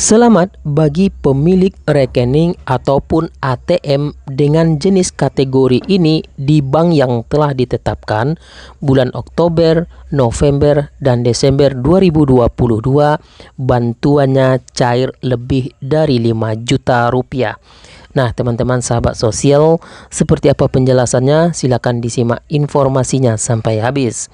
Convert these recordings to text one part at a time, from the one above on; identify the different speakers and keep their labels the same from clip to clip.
Speaker 1: Selamat bagi pemilik rekening ataupun ATM dengan jenis kategori ini di bank yang telah ditetapkan bulan Oktober, November, dan Desember 2022. Bantuannya cair lebih dari 5 juta rupiah. Nah, teman-teman sahabat sosial, seperti apa penjelasannya? Silakan disimak informasinya sampai habis.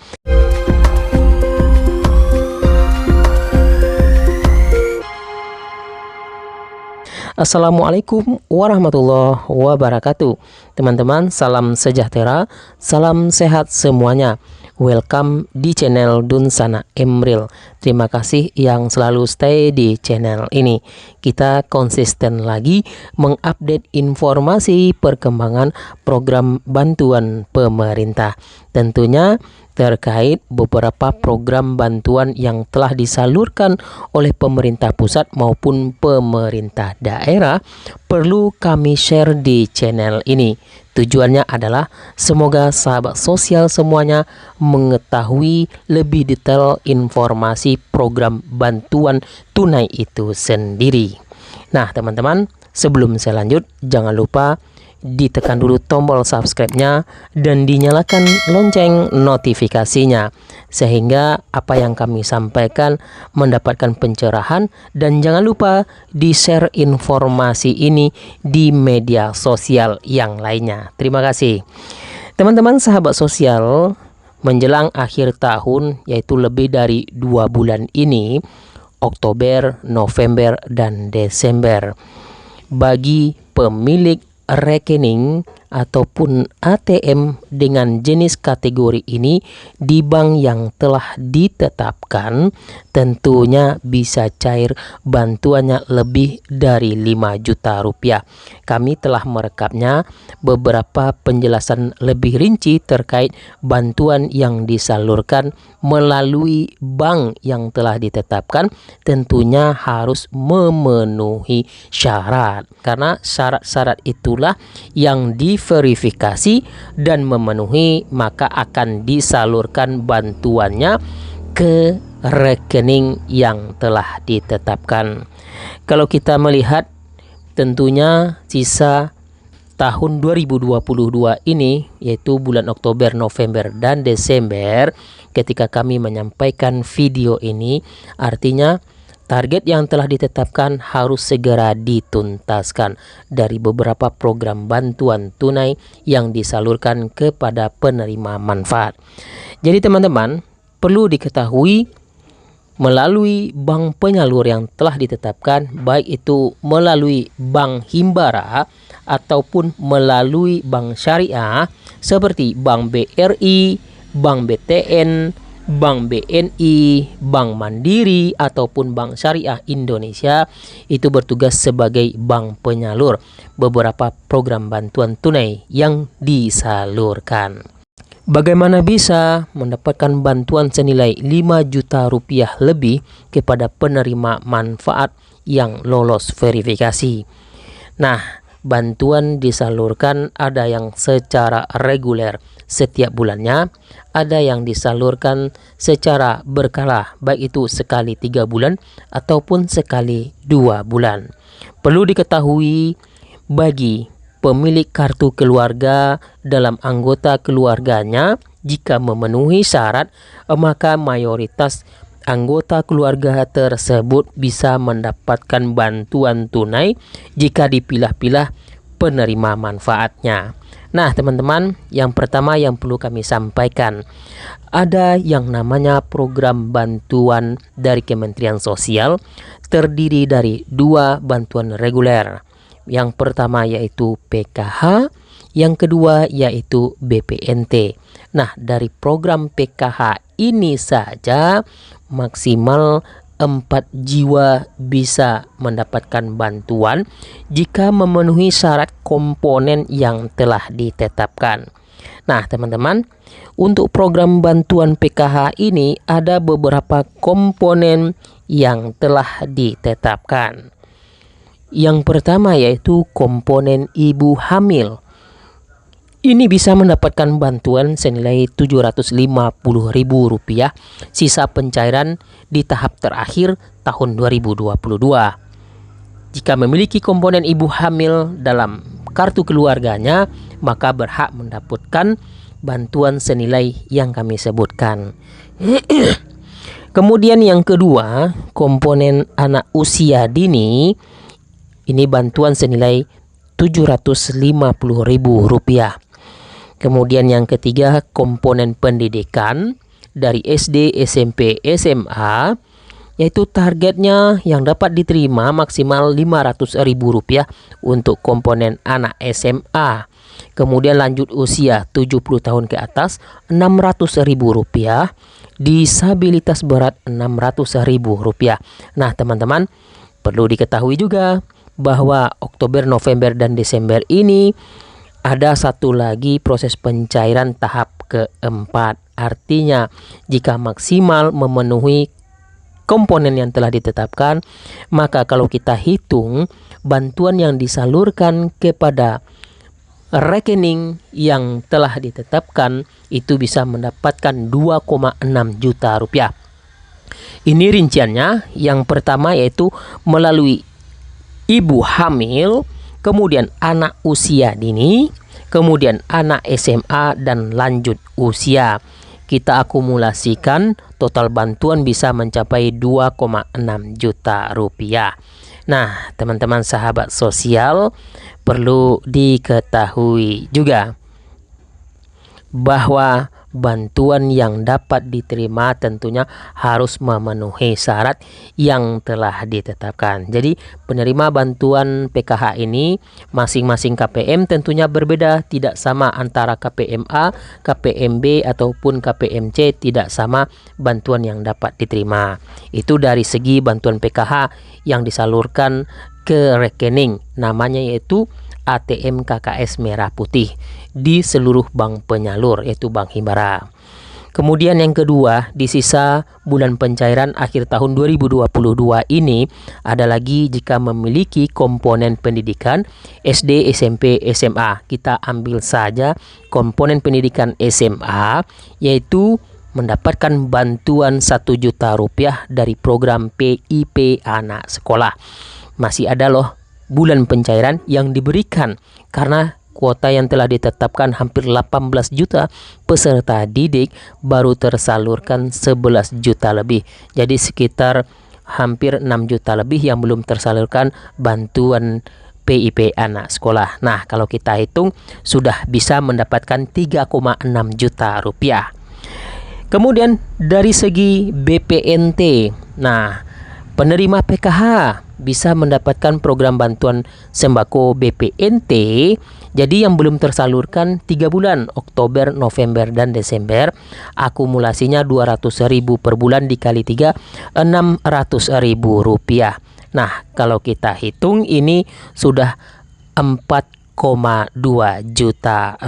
Speaker 1: Assalamualaikum warahmatullahi wabarakatuh. Teman-teman, salam sejahtera, salam sehat semuanya. Welcome di channel Dunsana Emril. Terima kasih yang selalu stay di channel ini. Kita konsisten lagi mengupdate informasi perkembangan program bantuan pemerintah. Tentunya terkait beberapa program bantuan yang telah disalurkan oleh pemerintah pusat maupun pemerintah daerah perlu kami share di channel ini. Tujuannya adalah semoga sahabat sosial semuanya mengetahui lebih detail informasi program bantuan tunai itu sendiri. Nah, teman-teman, sebelum saya lanjut, jangan lupa ditekan dulu tombol subscribe-nya dan dinyalakan lonceng notifikasinya sehingga apa yang kami sampaikan mendapatkan pencerahan, dan jangan lupa di-share informasi ini di media sosial yang lainnya. Terima kasih. Teman-teman sahabat sosial, menjelang akhir tahun yaitu lebih dari 2 bulan ini, Oktober, November, dan Desember, bagi pemilik rekening ataupun ATM dengan jenis kategori ini di bank yang telah ditetapkan, tentunya bisa cair bantuannya lebih dari 5 juta rupiah. Kami telah merekapnya beberapa penjelasan lebih rinci terkait bantuan yang disalurkan melalui bank yang telah ditetapkan. Tentunya harus memenuhi syarat, karena syarat-syarat itulah yang diverifikasi dan memenuhi, maka akan disalurkan bantuannya ke rekening yang telah ditetapkan. Kalau kita melihat, tentunya sisa tahun 2022 ini, yaitu bulan Oktober, November, dan Desember, ketika kami menyampaikan video ini, artinya target yang telah ditetapkan harus segera dituntaskan dari beberapa program bantuan tunai yang disalurkan kepada penerima manfaat. Jadi teman-teman, perlu diketahui melalui bank penyalur yang telah ditetapkan, baik itu melalui bank himbara ataupun melalui bank syariah seperti Bank BRI, Bank BTN, Bank BNI, Bank Mandiri, ataupun Bank Syariah Indonesia, itu bertugas sebagai bank penyalur beberapa program bantuan tunai yang disalurkan. Bagaimana bisa mendapatkan bantuan senilai 5 juta rupiah lebih kepada penerima manfaat yang lolos verifikasi? Nah, bantuan disalurkan ada yang secara reguler setiap bulannya, ada yang disalurkan secara berkala, baik itu sekali 3 bulan ataupun sekali 2 bulan. Perlu diketahui bagi pemilik kartu keluarga dalam anggota keluarganya, jika memenuhi syarat, maka mayoritas anggota keluarga tersebut bisa mendapatkan bantuan tunai jika dipilah-pilah penerima manfaatnya. Nah, teman-teman, yang pertama yang perlu kami sampaikan, ada yang namanya program bantuan dari Kementerian Sosial, terdiri dari 2 bantuan reguler. Yang pertama yaitu PKH, yang kedua yaitu BPNT. Nah, dari program PKH ini saja maksimal 4 jiwa bisa mendapatkan bantuan jika memenuhi syarat komponen yang telah ditetapkan. Nah, teman-teman, untuk program bantuan PKH ini ada beberapa komponen yang telah ditetapkan. Yang pertama yaitu komponen ibu hamil. Ini bisa mendapatkan bantuan senilai Rp750.000, sisa pencairan di tahap terakhir tahun 2022. jika memiliki komponen ibu hamil dalam kartu keluarganya, maka berhak mendapatkan bantuan senilai yang kami sebutkan. Kemudian yang kedua, komponen anak usia dini, ini bantuan senilai Rp750.000. Kemudian yang ketiga, komponen pendidikan dari SD, SMP, SMA, yaitu targetnya yang dapat diterima maksimal Rp500.000 untuk komponen anak SMA. Kemudian lanjut usia 70 tahun ke atas Rp600.000, disabilitas berat Rp600.000. Nah teman-teman, perlu diketahui juga bahwa Oktober, November, dan Desember ini ada satu lagi proses pencairan tahap keempat. Artinya jika maksimal memenuhi komponen yang telah ditetapkan, maka kalau kita hitung bantuan yang disalurkan kepada rekening yang telah ditetapkan itu bisa mendapatkan Rp2,6 juta. Ini rinciannya. Yang pertama yaitu melalui ibu hamil, kemudian anak usia dini, kemudian anak SMA, dan lanjut usia. Kita akumulasikan, total bantuan bisa mencapai Rp2,6 juta. Nah, teman-teman sahabat sosial, perlu diketahui juga bahwa bantuan yang dapat diterima tentunya harus memenuhi syarat yang telah ditetapkan. Jadi penerima bantuan PKH ini masing-masing KPM tentunya berbeda, tidak sama antara KPM A, KPM B ataupun KPM C, tidak sama bantuan yang dapat diterima. Itu dari segi bantuan PKH yang disalurkan ke rekening, namanya yaitu ATM KKS Merah Putih di seluruh bank penyalur, yaitu Bank Himbara. Kemudian yang kedua, di sisa bulan pencairan akhir tahun 2022 ini ada lagi jika memiliki komponen pendidikan SD, SMP, SMA. Kita ambil saja komponen pendidikan SMA, yaitu mendapatkan bantuan Rp1 juta dari program PIP Anak Sekolah. Masih ada loh bulan pencairan yang diberikan karena kuota yang telah ditetapkan hampir 18 juta peserta didik baru tersalurkan 11 juta lebih. Jadi sekitar hampir 6 juta lebih yang belum tersalurkan bantuan PIP Anak Sekolah. Nah, kalau kita hitung sudah bisa mendapatkan Rp3,6 juta. Kemudian dari segi BPNT, nah penerima PKH bisa mendapatkan program bantuan sembako BPNT. Jadi yang belum tersalurkan 3 bulan, Oktober, November, dan Desember, akumulasinya Rp200.000 per bulan dikali 3, Rp600.000. Nah, kalau kita hitung ini sudah Rp4,2 juta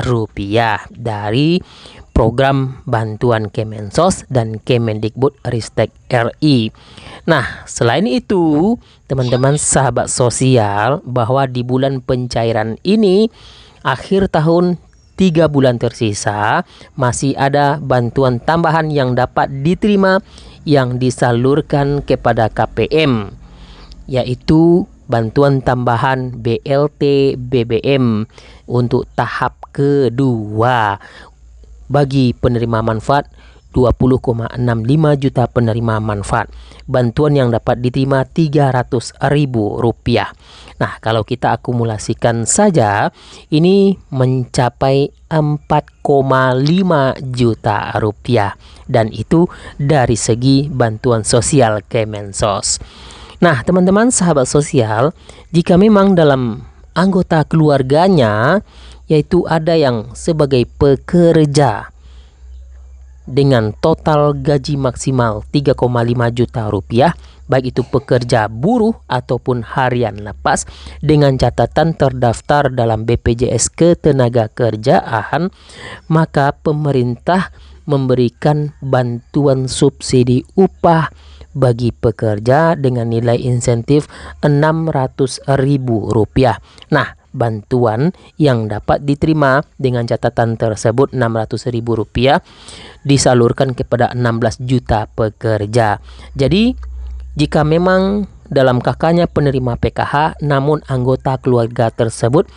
Speaker 1: dari program bantuan Kemensos dan Kemendikbud Ristek RI. Nah, selain itu, teman-teman sahabat sosial, bahwa di bulan pencairan ini, akhir tahun 3 bulan tersisa, masih ada bantuan tambahan yang dapat diterima yang disalurkan kepada KPM, yaitu bantuan tambahan BLT BBM untuk tahap kedua. Bagi penerima manfaat 20,65 juta penerima manfaat. Bantuan yang dapat diterima Rp300.000. Nah, kalau kita akumulasikan saja, ini mencapai Rp4,5 juta. Dan itu dari segi bantuan sosial Kemensos. Nah, teman-teman sahabat sosial, jika memang dalam anggota keluarganya yaitu ada yang sebagai pekerja dengan total gaji maksimal Rp3,5 juta, baik itu pekerja buruh ataupun harian lepas dengan catatan terdaftar dalam BPJS Ketenagakerjaan, maka pemerintah memberikan bantuan subsidi upah bagi pekerja dengan nilai insentif Rp600.000. Nah, bantuan yang dapat diterima dengan catatan tersebut Rp600.000 disalurkan kepada 16 juta pekerja. Jadi jika memang dalam kakaknya penerima PKH, namun anggota keluarga tersebut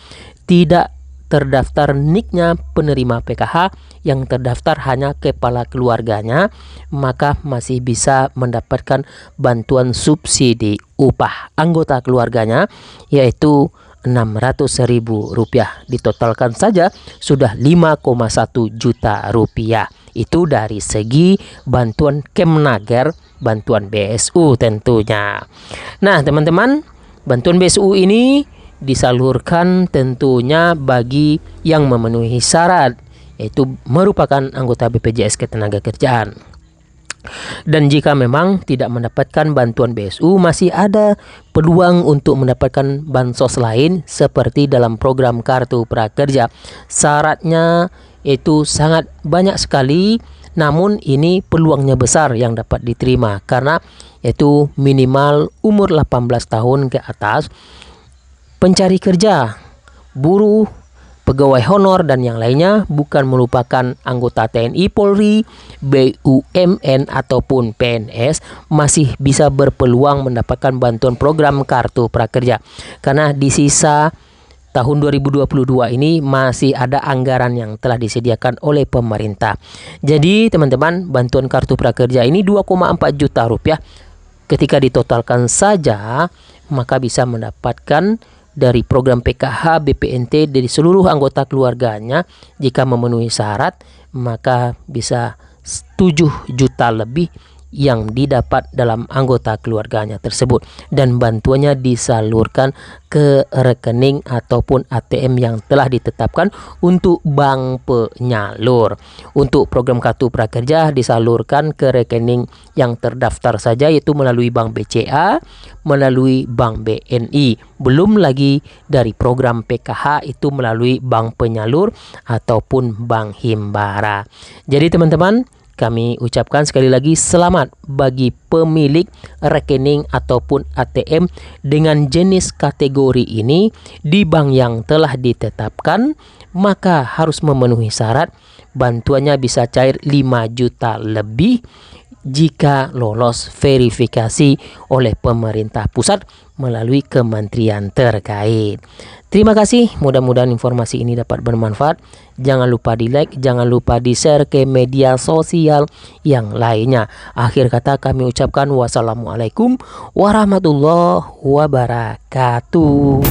Speaker 1: tidak terdaftar NIK-nya penerima PKH, yang terdaftar hanya kepala keluarganya, maka masih bisa mendapatkan bantuan subsidi upah anggota keluarganya, yaitu Rp600.000. Ditotalkan saja sudah 5,1 juta rupiah. Itu dari segi bantuan Kemnaker, bantuan BSU tentunya. Nah teman-teman, bantuan BSU ini disalurkan tentunya bagi yang memenuhi syarat, yaitu merupakan anggota BPJS Ketenagakerjaan. Dan jika memang tidak mendapatkan bantuan BSU, masih ada peluang untuk mendapatkan bansos lain seperti dalam program Kartu Prakerja. Syaratnya itu sangat banyak sekali, namun ini peluangnya besar yang dapat diterima karena yaitu minimal umur 18 tahun ke atas, pencari kerja, buruh, pegawai honor, dan yang lainnya, bukan merupakan anggota TNI, Polri, BUMN, ataupun PNS, masih bisa berpeluang mendapatkan bantuan program Kartu Prakerja. Karena di sisa tahun 2022 ini masih ada anggaran yang telah disediakan oleh pemerintah. Jadi teman-teman, bantuan Kartu Prakerja ini 2,4 juta rupiah. Ketika ditotalkan saja, maka bisa mendapatkan dari program PKH BPNT dari seluruh anggota keluarganya. Jika memenuhi syarat, maka bisa 7 juta lebih yang didapat dalam anggota keluarganya tersebut, dan bantuannya disalurkan ke rekening ataupun ATM yang telah ditetapkan untuk bank penyalur. Untuk program Kartu Prakerja disalurkan ke rekening yang terdaftar saja, yaitu melalui Bank BCA, melalui Bank BNI. Belum lagi dari program PKH itu melalui bank penyalur ataupun bank himbara. Jadi teman-teman, kami ucapkan sekali lagi selamat bagi pemilik rekening ataupun ATM dengan jenis kategori ini di bank yang telah ditetapkan, maka harus memenuhi syarat. Bantuannya bisa cair 5 juta lebih jika lolos verifikasi oleh pemerintah pusat melalui kementerian terkait. Terima kasih, mudah-mudahan informasi ini dapat bermanfaat. Jangan lupa di like, jangan lupa di share ke media sosial yang lainnya. Akhir kata kami ucapkan wassalamualaikum warahmatullahi wabarakatuh.